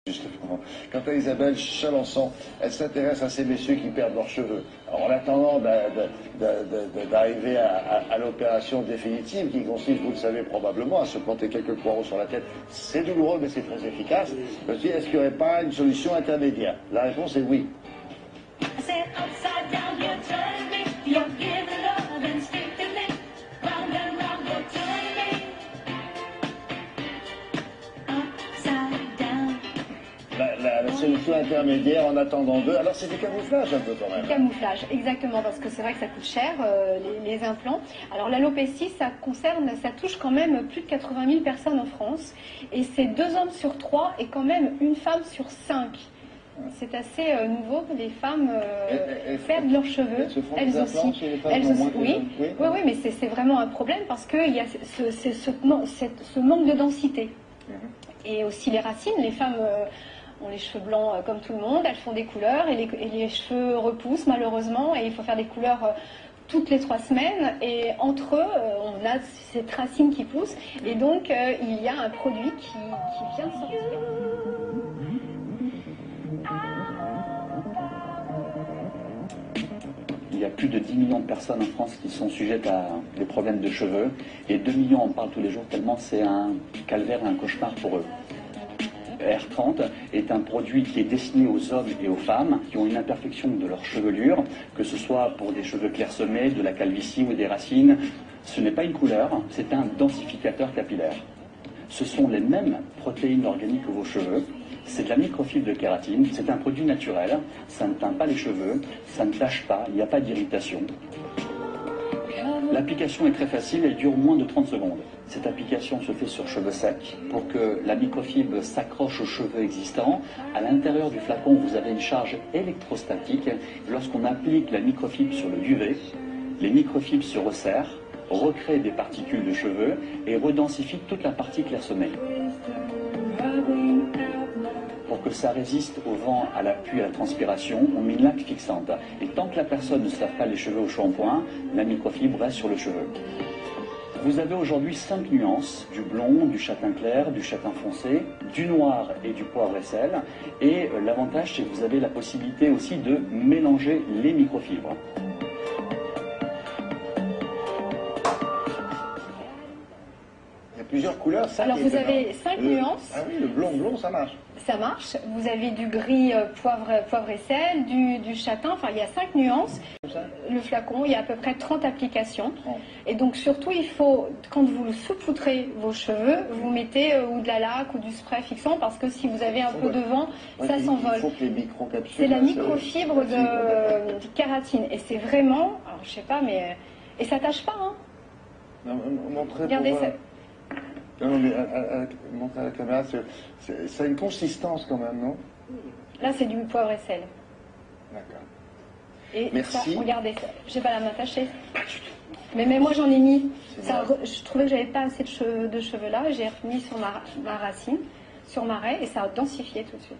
Justement. Quant à Isabelle Chalençon, elle s'intéresse à ces messieurs qui perdent leurs cheveux. Alors, en attendant d'arriver à l'opération définitive, qui consiste, vous le savez probablement, à se planter quelques poireaux sur la tête, c'est douloureux mais c'est très efficace. Je me suis dit, est-ce qu'il n'y aurait pas une solution intermédiaire? La réponse est oui. La solution intermédiaire en attendant d'eux. Alors c'est du camouflage un peu quand même. Camouflage, exactement, parce que c'est vrai que ça coûte cher, les implants. Alors l'alopécie, ça touche quand même plus de 80 000 personnes en France. Et c'est 2 hommes sur 3 et quand même une femme sur 5. C'est assez nouveau que les femmes perdent leurs cheveux. Elles aussi. Oui, mais c'est vraiment un problème parce qu'il y a ce manque de densité. Et aussi les racines, les femmes ont les cheveux blancs comme tout le monde, elles font des couleurs et les cheveux repoussent malheureusement et il faut faire des couleurs toutes les 3 semaines et entre eux on a cette racine qui pousse et donc il y a un produit qui vient de sortir. Il y a plus de 10 millions de personnes en France qui sont sujettes à des problèmes de cheveux et 2 millions en parlent tous les jours tellement c'est un calvaire et un cauchemar pour eux. R30 est un produit qui est destiné aux hommes et aux femmes qui ont une imperfection de leur chevelure, que ce soit pour des cheveux clairsemés, de la calvitie ou des racines. Ce n'est pas une couleur, c'est un densificateur capillaire. Ce sont les mêmes protéines organiques que vos cheveux. C'est de la microfibre de kératine, c'est un produit naturel, ça ne teint pas les cheveux, ça ne tache pas, il n'y a pas d'irritation. L'application est très facile, elle dure moins de 30 secondes. Cette application se fait sur cheveux secs pour que la microfibre s'accroche aux cheveux existants. À l'intérieur du flacon, vous avez une charge électrostatique. Lorsqu'on applique la microfibre sur le duvet, les microfibres se resserrent, recréent des particules de cheveux et redensifient toute la partie clairsemée. Pour que ça résiste au vent, à la pluie, à la transpiration, on met une laque fixante. Et tant que la personne ne se lave pas les cheveux au shampoing, la microfibre reste sur le cheveu. Vous avez aujourd'hui 5 nuances, du blond, du châtain clair, du châtain foncé, du noir et du poivre et sel. Et l'avantage, c'est que vous avez la possibilité aussi de mélanger les microfibres. Il y a plusieurs couleurs, ça. Alors vous avez 5 nuances. Ah oui, le blond, ça marche. Ça marche. Vous avez du gris poivre et sel, du châtain, enfin il y a 5 nuances. Le flacon, il y a à peu près 30 applications. 30. Et donc surtout, il faut, quand vous saupoutrez vos cheveux, vous mettez ou de la laque ou du spray fixant parce que si vous avez un peu de vent, ça s'envole. Il faut que les microcapsules... C'est la microfibre de kératine. Et c'est vraiment, alors je sais pas, mais... Et ça tâche pas, hein. Non, regardez ça. Non, mais montrer à la caméra, ça a une consistance quand même, non? Là, c'est du poivre et sel. D'accord. Et merci. Ça, regardez ça. J'ai pas la main tachée. Mais moi, j'en ai mis. Ça, je trouvais que j'avais pas assez de cheveux là. J'ai remis sur ma racine, sur ma raie, et ça a densifié tout de suite.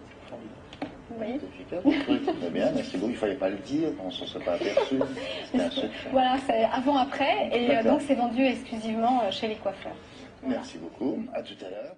Vous voyez? Très bien, merci beaucoup. Il fallait pas le dire, on ne s'en serait pas aperçu. C'était un secret. Voilà, c'est avant-après, et donc c'est vendu exclusivement chez les coiffeurs. Merci beaucoup. À tout à l'heure.